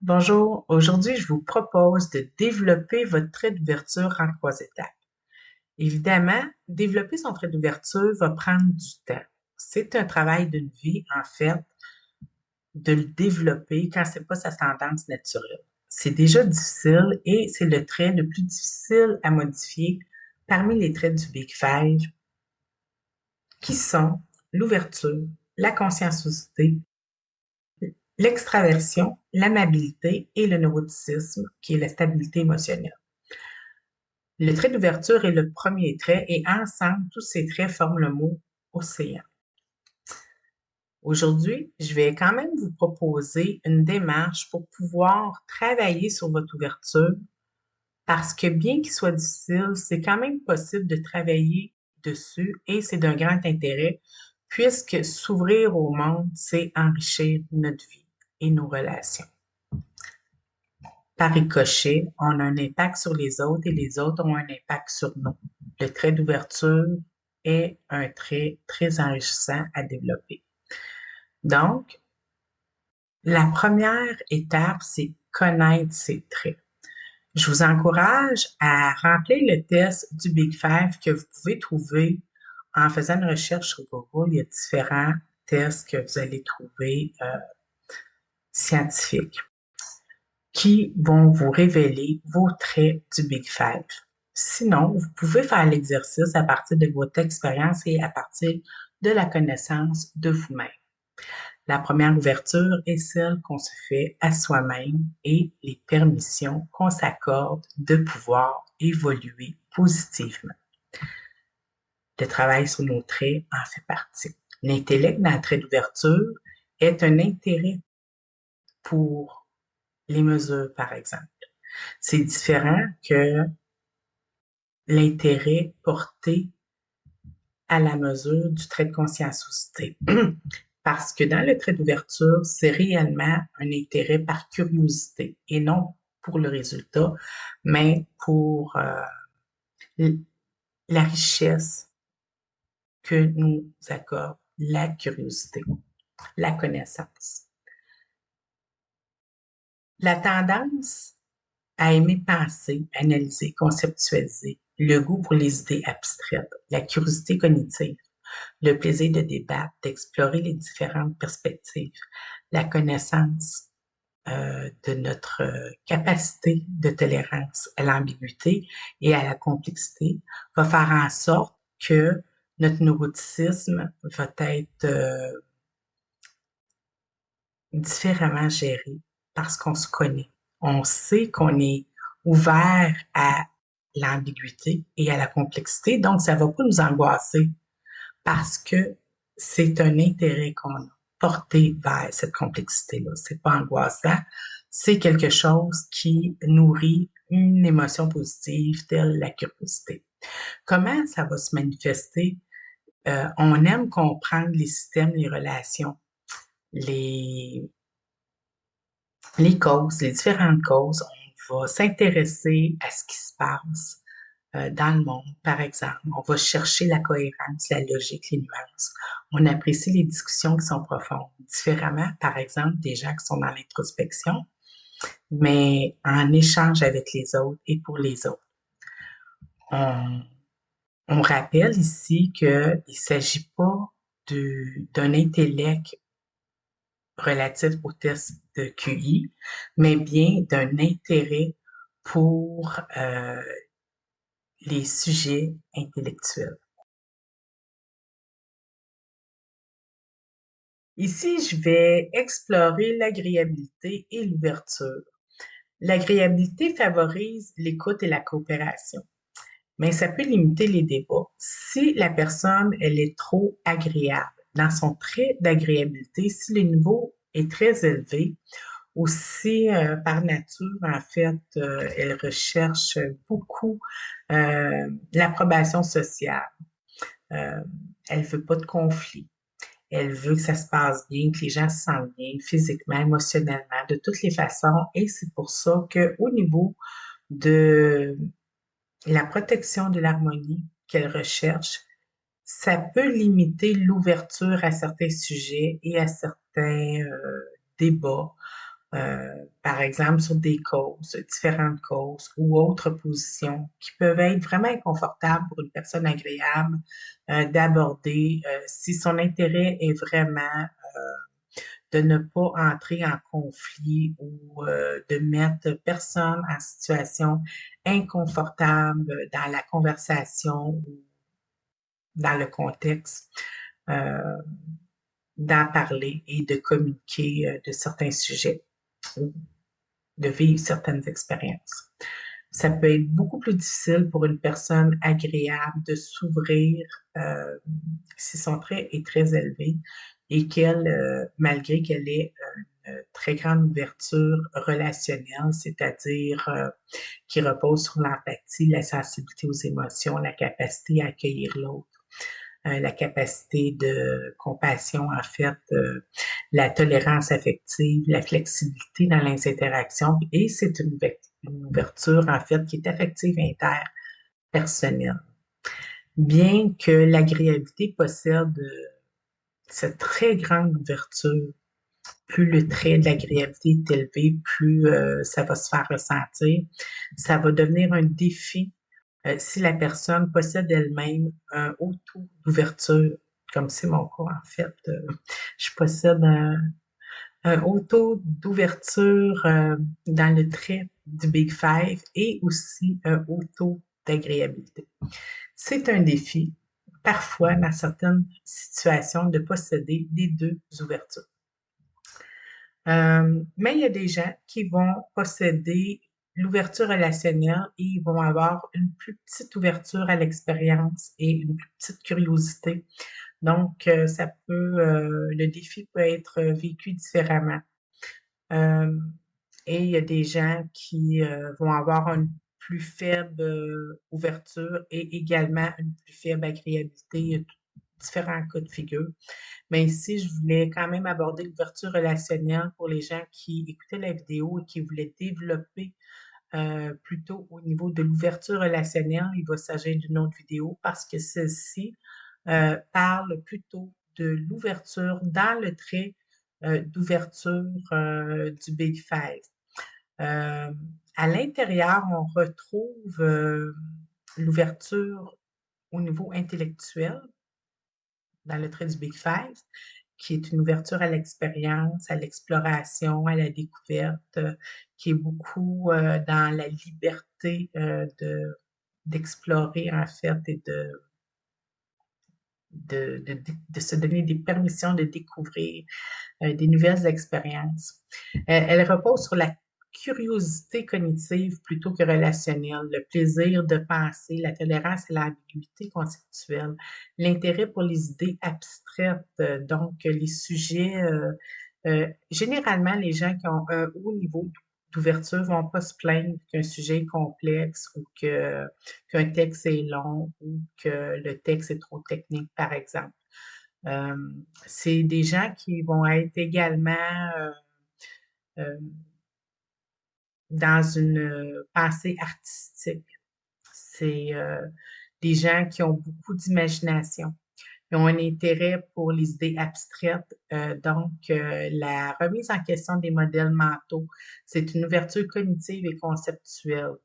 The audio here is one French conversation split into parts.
Bonjour, aujourd'hui je vous propose de développer votre trait d'ouverture en 3 étapes. Évidemment, développer son trait d'ouverture va prendre du temps. C'est un travail d'une vie, en fait, de le développer quand c'est pas sa tendance naturelle. C'est déjà difficile et c'est le trait le plus difficile à modifier parmi les traits du Big Five qui sont l'ouverture, la conscienciosité, l'extraversion, l'amabilité et le neuroticisme, qui est la stabilité émotionnelle. Le trait d'ouverture est le premier trait et ensemble, tous ces traits forment le mot océan. Aujourd'hui, je vais quand même vous proposer une démarche pour pouvoir travailler sur votre ouverture parce que bien qu'il soit difficile, c'est quand même possible de travailler dessus et c'est d'un grand intérêt puisque s'ouvrir au monde, c'est enrichir notre vie et nos relations. Par ricochet, on a un impact sur les autres et les autres ont un impact sur nous. Le trait d'ouverture est un trait très enrichissant à développer. Donc, la première étape, c'est connaître ses traits. Je vous encourage à remplir le test du Big Five que vous pouvez trouver en faisant une recherche sur Google. Il y a différents tests que vous allez trouver scientifiques qui vont vous révéler vos traits du Big Five. Sinon, vous pouvez faire l'exercice à partir de votre expérience et à partir de la connaissance de vous-même. La première ouverture est celle qu'on se fait à soi-même et les permissions qu'on s'accorde de pouvoir évoluer positivement. Le travail sur nos traits en fait partie. L'intellect dans le trait d'ouverture est un intérêt pour les mesures, par exemple. C'est différent que l'intérêt porté à la mesure du trait de conscienciosité. Parce que dans le trait d'ouverture, c'est réellement un intérêt par curiosité et non pour le résultat, mais pour la richesse que nous accorde la curiosité, la connaissance. La tendance à aimer penser, analyser, conceptualiser, le goût pour les idées abstraites, la curiosité cognitive, le plaisir de débattre, d'explorer les différentes perspectives, la connaissance de notre capacité de tolérance à l'ambiguïté et à la complexité va faire en sorte que notre neuroticisme va être différemment géré parce qu'on se connaît. On sait qu'on est ouvert à l'ambiguïté et à la complexité, donc ça ne va pas nous angoisser parce que c'est un intérêt qu'on a porté vers cette complexité-là. C'est pas angoissant, c'est quelque chose qui nourrit une émotion positive telle la curiosité. Comment ça va se manifester? On aime comprendre les systèmes, les relations, les, les causes, les différentes causes. On va s'intéresser à ce qui se passe dans le monde, par exemple. On va chercher la cohérence, la logique, les nuances. On apprécie les discussions qui sont profondes, différemment, par exemple, des gens qui sont dans l'introspection, mais en échange avec les autres et pour les autres. On, on rappelle ici qu'il ne s'agit pas d'un intellect relatif au test de QI, mais bien d'un intérêt pour les sujets intellectuels. Ici, je vais explorer l'agréabilité et l'ouverture. L'agréabilité favorise l'écoute et la coopération, mais ça peut limiter les débats. Si la personne, elle est trop agréable, dans son trait d'agréabilité, si le niveau est très élevé, ou si par nature, en fait, elle recherche beaucoup l'approbation sociale, euh, elle veut pas de conflit. Elle veut que ça se passe bien, que les gens se sentent bien physiquement, émotionnellement, de toutes les façons. Et c'est pour ça qu'au niveau de la protection de l'harmonie qu'elle recherche, ça peut limiter l'ouverture à certains sujets et à certains débats par exemple sur des causes, différentes causes ou autres positions qui peuvent être vraiment inconfortables pour une personne agréable d'aborder si son intérêt est vraiment de ne pas entrer en conflit ou de mettre personne en situation inconfortable dans la conversation ou dans le contexte, euh, d'en parler et de communiquer de certains sujets ou de vivre certaines expériences. Ça peut être beaucoup plus difficile pour une personne agréable de s'ouvrir euh, si son trait est très élevé et qu'elle, malgré qu'elle ait une très grande ouverture relationnelle, c'est-à-dire qui repose sur l'empathie, la sensibilité aux émotions, la capacité à accueillir l'autre, la capacité de compassion, en fait, la tolérance affective, la flexibilité dans les interactions, et c'est une ouverture, en fait, qui est affective interpersonnelle. Bien que l'agréabilité possède cette très grande ouverture, plus le trait de l'agréabilité est élevé, plus ça va se faire ressentir. Ça va devenir un défi si la personne possède elle-même un haut taux d'ouverture, comme c'est mon cas en fait. Je possède un haut taux d'ouverture dans le trait du Big Five et aussi un haut taux d'agréabilité. C'est un défi, parfois, dans certaines situations, de posséder les deux ouvertures. Mais il y a des gens qui vont posséder l'ouverture relationnelle et ils vont avoir une plus petite ouverture à l'expérience et une plus petite curiosité. Donc, le défi peut être vécu différemment. Euh, et il y a des gens qui vont avoir une plus faible ouverture et également une plus faible agréabilité. Il y a différents cas de figure. Mais ici, je voulais quand même aborder l'ouverture relationnelle pour les gens qui écoutaient la vidéo et qui voulaient développer plutôt au niveau de l'ouverture relationnelle. Il va s'agir d'une autre vidéo parce que celle-ci parle plutôt de l'ouverture dans le trait d'ouverture du Big Five. Euh, à l'intérieur, on retrouve l'ouverture au niveau intellectuel dans le trait du Big Five, qui est une ouverture à l'expérience, à l'exploration, à la découverte, qui est beaucoup dans la liberté d'explorer en fait et de se donner des permissions de découvrir des nouvelles expériences. Elle repose sur la curiosité cognitive plutôt que relationnelle, le plaisir de penser, la tolérance à l'ambiguïté conceptuelle, l'intérêt pour les idées abstraites, donc les sujets, généralement les gens qui ont un haut niveau d'ouverture vont pas se plaindre qu'un sujet est complexe ou qu'un texte est long ou que le texte est trop technique, par exemple. Euh, c'est des gens qui vont être également euh, dans une pensée artistique. C'est des gens qui ont beaucoup d'imagination. Ils ont un intérêt pour les idées abstraites. La remise en question des modèles mentaux, c'est une ouverture cognitive et conceptuelle.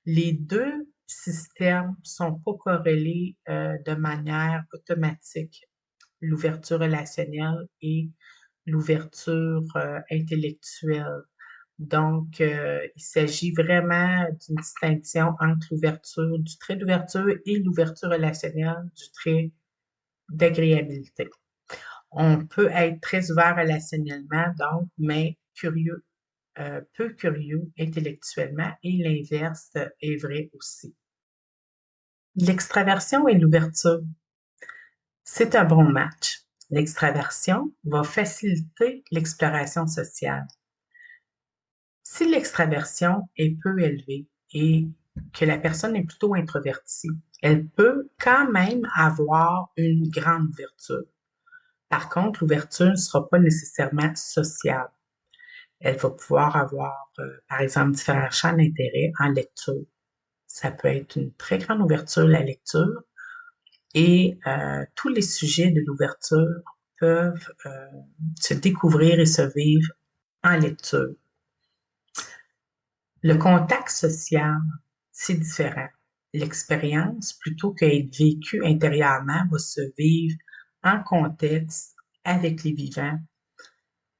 Les deux systèmes sont pas corrélés de manière automatique, l'ouverture relationnelle et l'ouverture intellectuelle. Donc, il s'agit vraiment d'une distinction entre l'ouverture du trait d'ouverture et l'ouverture relationnelle du trait d'agréabilité. On peut être très ouvert relationnellement, donc, mais curieux, peu curieux intellectuellement, et l'inverse est vrai aussi. L'extraversion et l'ouverture, c'est un bon match. L'extraversion va faciliter l'exploration sociale. Si l'extraversion est peu élevée et que la personne est plutôt introvertie, elle peut quand même avoir une grande ouverture. Par contre, l'ouverture ne sera pas nécessairement sociale. Elle va pouvoir avoir, par exemple, différents champs d'intérêt en lecture. Ça peut être une très grande ouverture, la lecture, et tous les sujets de l'ouverture peuvent se découvrir et se vivre en lecture. Le contact social, c'est différent. L'expérience, plutôt qu'être vécue intérieurement, va se vivre en contexte avec les vivants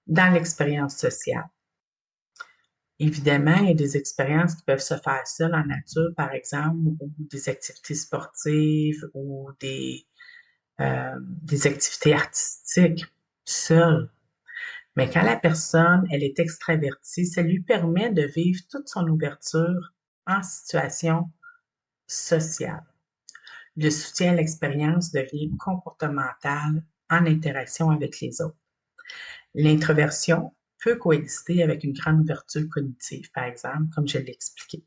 dans l'expérience sociale. Évidemment, il y a des expériences qui peuvent se faire seules en nature, par exemple, ou des activités sportives ou des activités artistiques seules. Mais quand la personne, elle est extravertie, ça lui permet de vivre toute son ouverture en situation sociale. Le soutien à l'expérience devient comportemental en interaction avec les autres. L'introversion peut coexister avec une grande ouverture cognitive, par exemple, comme je l'ai expliqué.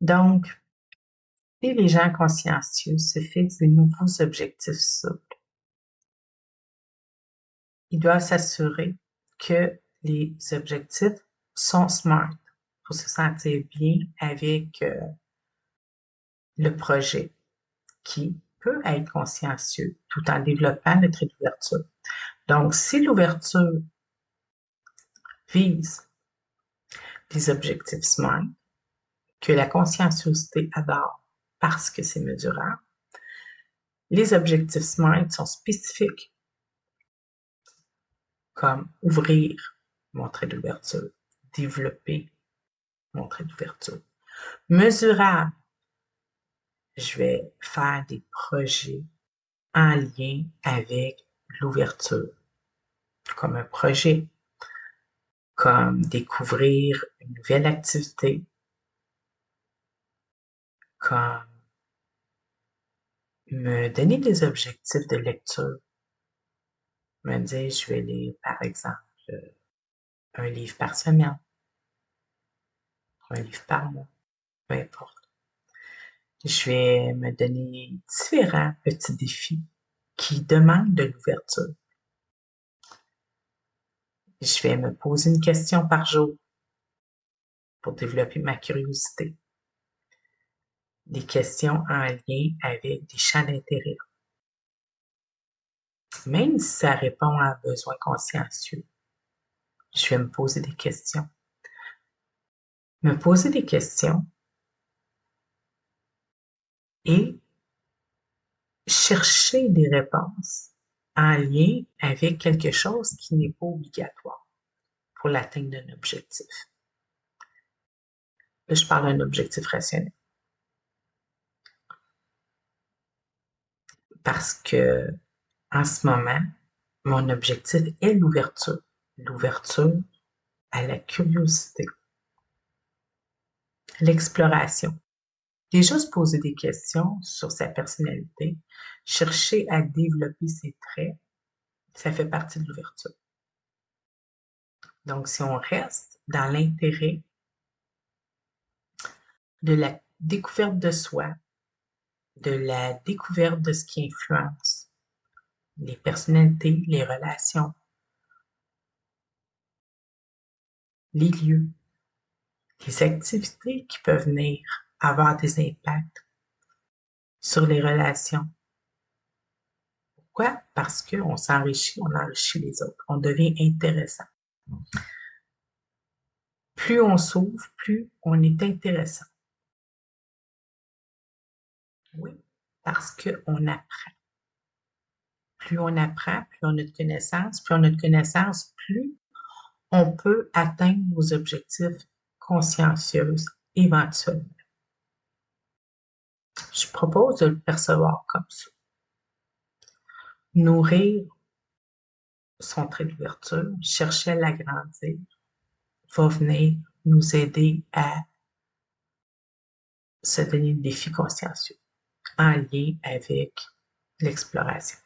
Donc, si les gens consciencieux se fixent des nouveaux objectifs souples, ils doivent s'assurer que les objectifs sont smart pour se sentir bien avec le projet qui peut être consciencieux tout en développant notre ouverture. Donc, si l'ouverture vise des objectifs SMART, que la conscienciosité adore parce que c'est mesurable, les objectifs SMART sont spécifiques, comme ouvrir, montrer d'ouverture, développer, montrer d'ouverture. Mesurable, je vais faire des projets en lien avec l'ouverture, comme un projet, comme découvrir une nouvelle activité, comme me donner des objectifs de lecture, me dire je vais lire par exemple un livre par semaine, un livre par mois, peu importe. Je vais me donner différents petits défis qui demandent de l'ouverture. Je vais me poser une question par jour pour développer ma curiosité. Des questions en lien avec des champs d'intérêt. Même si ça répond à un besoin consciencieux, je vais me poser des questions. Me poser des questions et chercher des réponses en lien avec quelque chose qui n'est pas obligatoire pour l'atteinte d'un objectif. Là, je parle d'un objectif rationnel. Parce que, en ce moment, mon objectif est l'ouverture. L'ouverture à la curiosité, l'exploration. Déjà se poser des questions sur sa personnalité, chercher à développer ses traits, ça fait partie de l'ouverture. Donc, si on reste dans l'intérêt de la découverte de soi, de la découverte de ce qui influence les personnalités, les relations, les lieux, les activités qui peuvent venir avoir des impacts sur les relations. Pourquoi? Parce qu'on s'enrichit, on enrichit les autres, on devient intéressant. Plus on s'ouvre, plus on est intéressant. Oui, parce qu'on apprend. Plus on apprend, plus on a de connaissances, plus on a de connaissances, plus on peut atteindre nos objectifs consciencieux éventuellement. Je propose de le percevoir comme ça. Nourrir son trait d'ouverture, chercher à l'agrandir, va venir nous aider à se donner des défis consciencieux en lien avec l'exploration.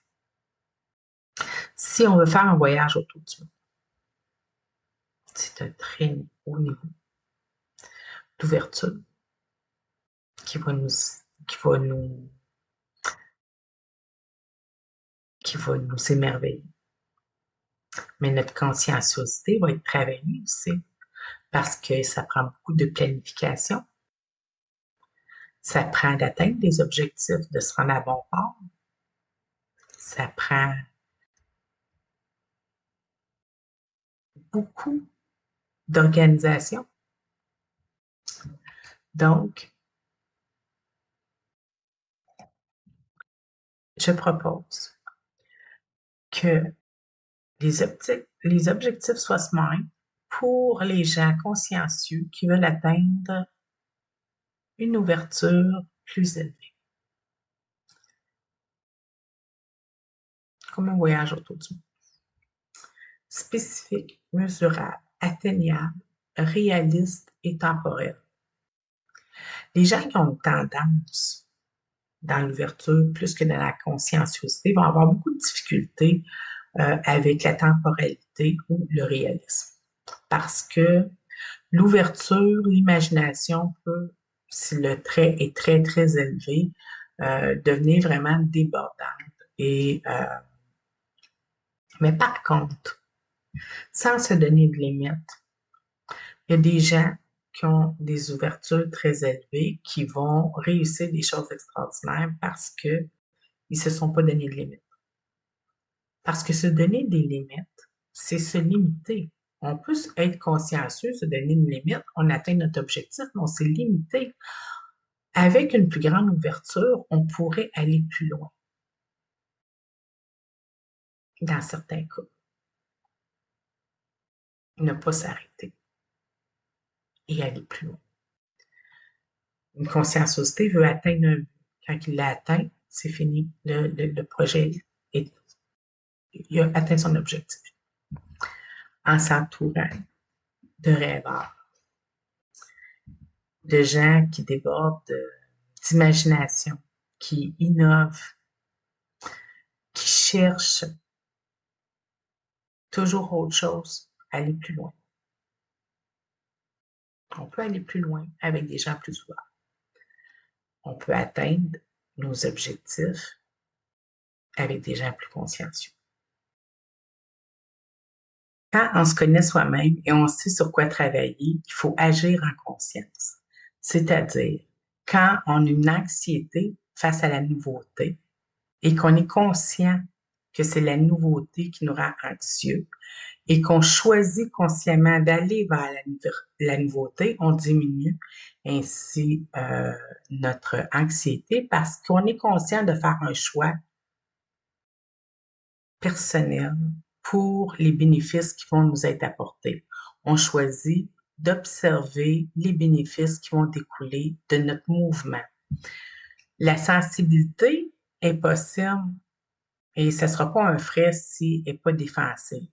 Si on veut faire un voyage autour du monde, c'est un très haut niveau d'ouverture qui va nous, qui va nous, qui va nous émerveiller. Mais notre conscienciosité va être travaillée aussi parce que ça prend beaucoup de planification. Ça prend d'atteindre des objectifs, de se rendre à bon port. Ça prend beaucoup d'organisations. Donc, je propose que les objectifs soient SMART pour les gens consciencieux qui veulent atteindre une ouverture plus élevée, comme un voyage autour du monde. Spécifique, mesurable, atteignable, réaliste et temporel. Les gens qui ont une tendance dans l'ouverture plus que dans la conscienciosité vont avoir beaucoup de difficultés avec la temporalité ou le réalisme. Parce que l'ouverture, l'imagination peut, si le trait est très, très élevé, devenir vraiment débordante. Mais par contre, sans se donner de limites, il y a des gens qui ont des ouvertures très élevées qui vont réussir des choses extraordinaires parce qu'ils ne se sont pas donné de limites. Parce que se donner des limites, c'est se limiter. On peut être consciencieux, se donner une limite, on atteint notre objectif, mais on s'est limité. Avec une plus grande ouverture, on pourrait aller plus loin dans certains cas. Ne pas s'arrêter et aller plus loin. Une conscienciosité veut atteindre un but. Quand il l'a atteint, c'est fini. Le projet il a atteint son objectif. En s'entourant de rêveurs, de gens qui débordent d'imagination, qui innovent, qui cherchent toujours autre chose, aller plus loin. On peut aller plus loin avec des gens plus ouverts. On peut atteindre nos objectifs avec des gens plus consciencieux. Quand on se connaît soi-même et on sait sur quoi travailler, il faut agir en conscience. C'est-à-dire, quand on a une anxiété face à la nouveauté et qu'on est conscient que c'est la nouveauté qui nous rend anxieux et qu'on choisit consciemment d'aller vers la nouveauté, on diminue ainsi notre anxiété parce qu'on est conscient de faire un choix personnel pour les bénéfices qui vont nous être apportés. On choisit d'observer les bénéfices qui vont découler de notre mouvement. La sensibilité est possible et ce ne sera pas un frais si elle n'est pas défensive.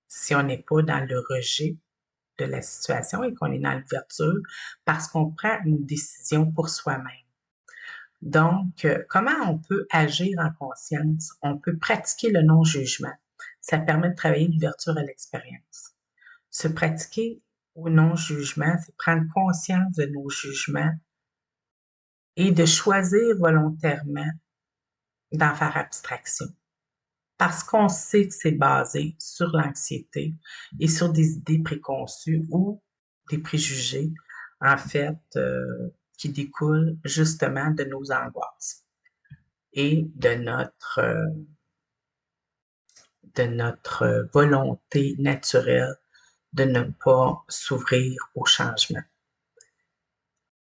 Si on n'est pas dans le rejet de la situation et qu'on est dans l'ouverture parce qu'on prend une décision pour soi-même. Donc, comment on peut agir en conscience? On peut pratiquer le non-jugement. Ça permet de travailler l'ouverture à l'expérience. Se pratiquer au non-jugement, c'est prendre conscience de nos jugements et de choisir volontairement d'en faire abstraction. Parce qu'on sait que c'est basé sur l'anxiété et sur des idées préconçues ou des préjugés, en fait, qui découlent justement de nos angoisses et de notre volonté naturelle de ne pas s'ouvrir au changement.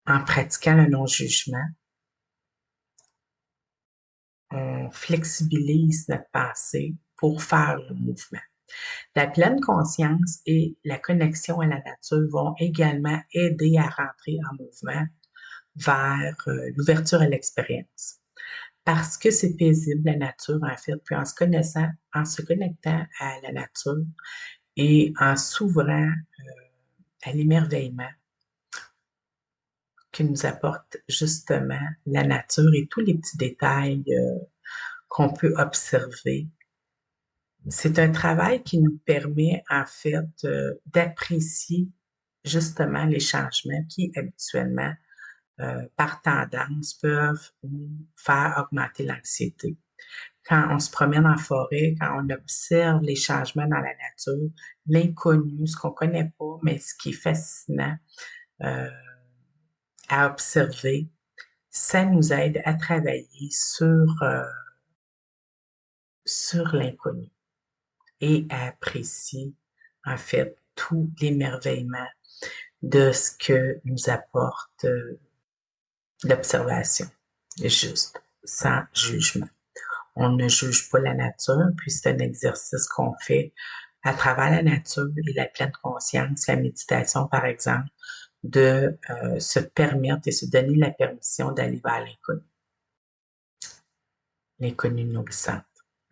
En pratiquant le non-jugement, on flexibilise notre pensée pour faire le mouvement. La pleine conscience et la connexion à la nature vont également aider à rentrer en mouvement vers l'ouverture à l'expérience. Parce que c'est paisible, la nature, en fait, puis en se connectant à la nature et en s'ouvrant à l'émerveillement que nous apporte justement la nature et tous les petits détails qu'on peut observer. C'est un travail qui nous permet en fait d'apprécier justement les changements qui habituellement, par tendance, peuvent nous faire augmenter l'anxiété. Quand on se promène en forêt, quand on observe les changements dans la nature, l'inconnu, ce qu'on connaît pas, mais ce qui est fascinant à observer, ça nous aide à travailler sur l'inconnu et à apprécier en fait, tout l'émerveillement de ce que nous apporte l'observation, juste, sans jugement. On ne juge pas la nature, puis c'est un exercice qu'on fait à travers la nature et la pleine conscience, la méditation par exemple, de se permettre et se donner la permission d'aller vers l'inconnu. L'inconnu nourrissante,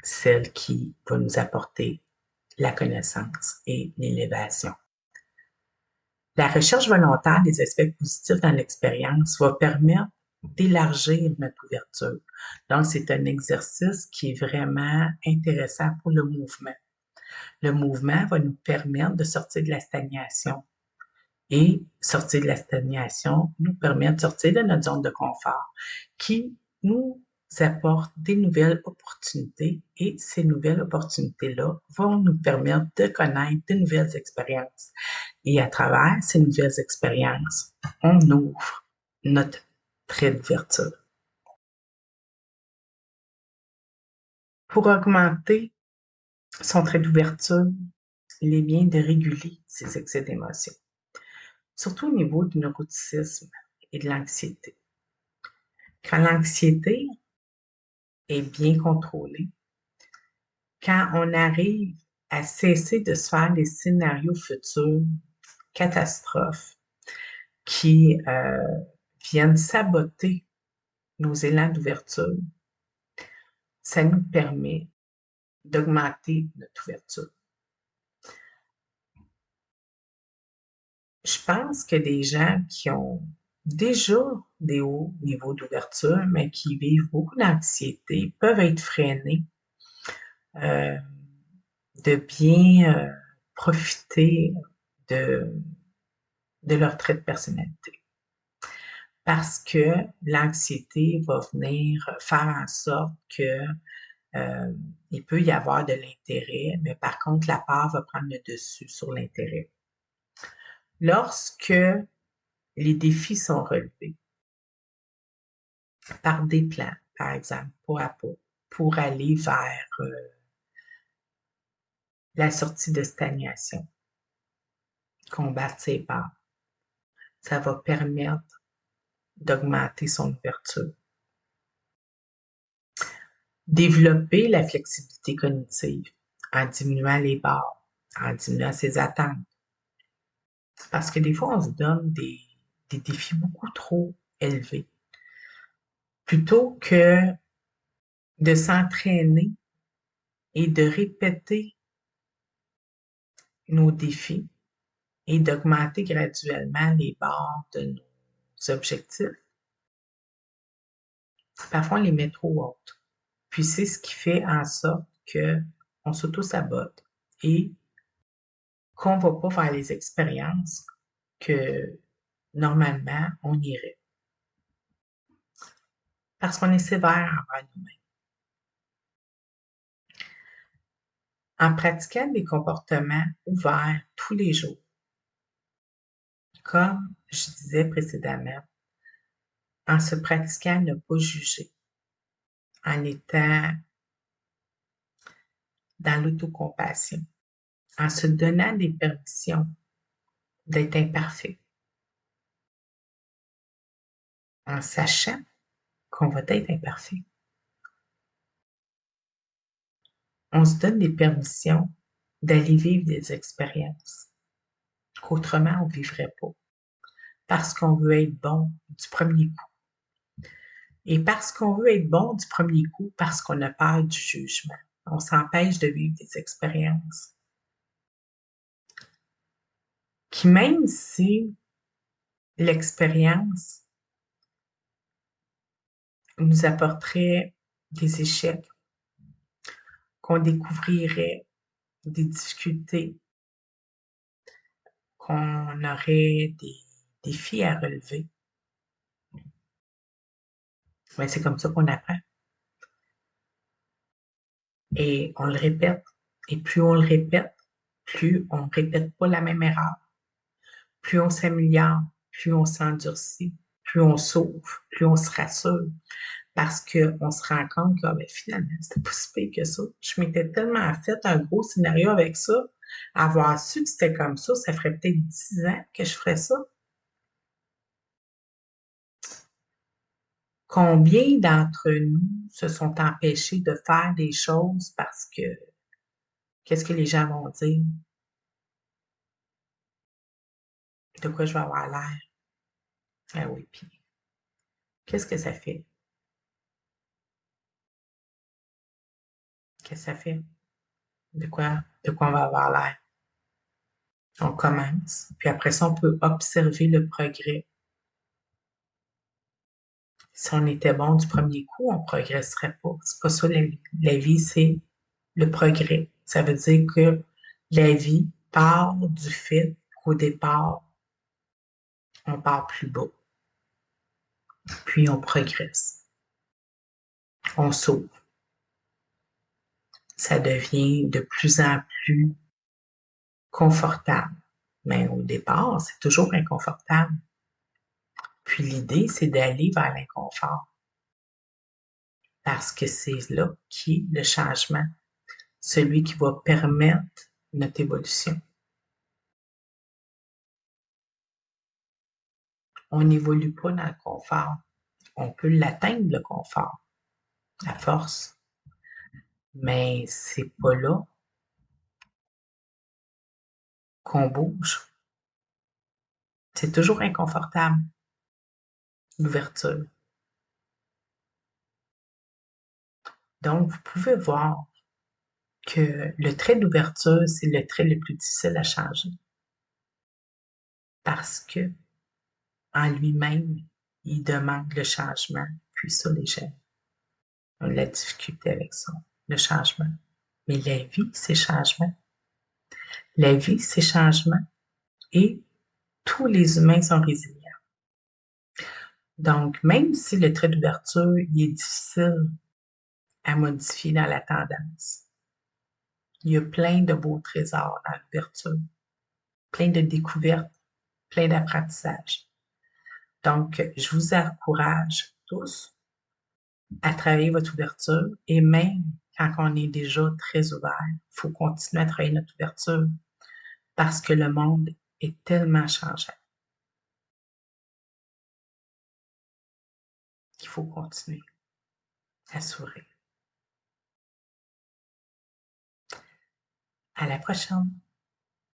celle qui va nous apporter la connaissance et l'élévation. La recherche volontaire des aspects positifs dans l'expérience va permettre d'élargir notre ouverture. Donc, c'est un exercice qui est vraiment intéressant pour le mouvement. Le mouvement va nous permettre de sortir de la stagnation. Et sortir de la stagnation nous permet de sortir de notre zone de confort qui nous apporte des nouvelles opportunités et ces nouvelles opportunités-là vont nous permettre de connaître de nouvelles expériences. Et à travers ces nouvelles expériences, on ouvre notre trait d'ouverture. Pour augmenter son trait d'ouverture, il est bien de réguler ses excès d'émotions, surtout au niveau du neuroticisme et de l'anxiété. Quand l'anxiété est bien contrôlée, quand on arrive à cesser de se faire des scénarios futurs, catastrophes, qui viennent saboter nos élans d'ouverture, ça nous permet d'augmenter notre ouverture. Je pense que des gens qui ont déjà des hauts niveaux d'ouverture, mais qui vivent beaucoup d'anxiété, peuvent être freinés euh, de bien profiter de, de leur trait de personnalité. Parce que l'anxiété va venir faire en sorte que il peut y avoir de l'intérêt, mais par contre, la peur va prendre le dessus sur l'intérêt. Lorsque les défis sont relevés par des plans, par exemple, pas à pas, pour aller vers la sortie de stagnation, combattre ses peurs, ça va permettre d'augmenter son ouverture. Développer la flexibilité cognitive en diminuant les barres, en diminuant ses attentes. Parce que des fois, on se donne des défis beaucoup trop élevés. Plutôt que de s'entraîner et de répéter nos défis et d'augmenter graduellement les barres de nos objectifs, parfois on les met trop hautes. Puis c'est ce qui fait en sorte qu'on s'auto-sabote et qu'on ne va pas faire les expériences que normalement on irait. Parce qu'on est sévère envers nous-mêmes. En pratiquant des comportements ouverts tous les jours, comme je disais précédemment, en se pratiquant à ne pas juger, en étant dans l'autocompassion, en se donnant des permissions d'être imparfait, en sachant qu'on va être imparfait. On se donne des permissions d'aller vivre des expériences qu'autrement on ne vivrait pas, parce qu'on veut être bon du premier coup. Et parce qu'on veut être bon du premier coup, parce qu'on a peur du jugement, on s'empêche de vivre des expériences qui, même si l'expérience nous apporterait des échecs, qu'on découvrirait des difficultés, qu'on aurait des défis à relever. Mais c'est comme ça qu'on apprend. Et on le répète. Et plus on le répète, plus on ne répète pas la même erreur. Plus on s'améliore, plus on s'endurcit, plus on s'ouvre, plus on se rassure. parce qu'on se rend compte que ben, finalement, c'était pas si pire que ça. Je m'étais tellement fait un gros scénario avec ça. Avoir su que c'était comme ça ferait peut-être 10 ans que je ferais ça. Combien d'entre nous se sont empêchés de faire des choses parce que qu'est-ce que les gens vont dire? De quoi je vais avoir l'air? Ah oui, puis qu'est-ce que ça fait? Qu'est-ce que ça fait? De quoi on va avoir l'air? On commence, puis après ça, on peut observer le progrès. Si on était bon du premier coup, on progresserait pas. C'est pas ça la vie. La vie, c'est le progrès. Ça veut dire que la vie part du fait qu'au départ, on part plus bas, puis on progresse, on s'ouvre. Ça devient de plus en plus confortable. Mais au départ, c'est toujours inconfortable. Puis l'idée, c'est d'aller vers l'inconfort parce que c'est là qui est le changement, celui qui va permettre notre évolution. On n'évolue pas dans le confort. On peut l'atteindre, le confort, à force, mais c'est pas là qu'on bouge. C'est toujours inconfortable, l'ouverture. Donc, vous pouvez voir que le trait d'ouverture, c'est le trait le plus difficile à changer parce que en lui-même, il demande le changement. Puis ça, les gens ont de la difficulté avec ça, le changement. Mais la vie, c'est changement. La vie, c'est changement. Et tous les humains sont résilients. Donc, même si le trait d'ouverture, il est difficile à modifier dans la tendance, il y a plein de beaux trésors dans l'ouverture, plein de découvertes, plein d'apprentissages. Donc, je vous encourage tous à travailler votre ouverture et même quand on est déjà très ouvert, il faut continuer à travailler notre ouverture parce que le monde est tellement changeant qu'il faut continuer à s'ouvrir. À la prochaine!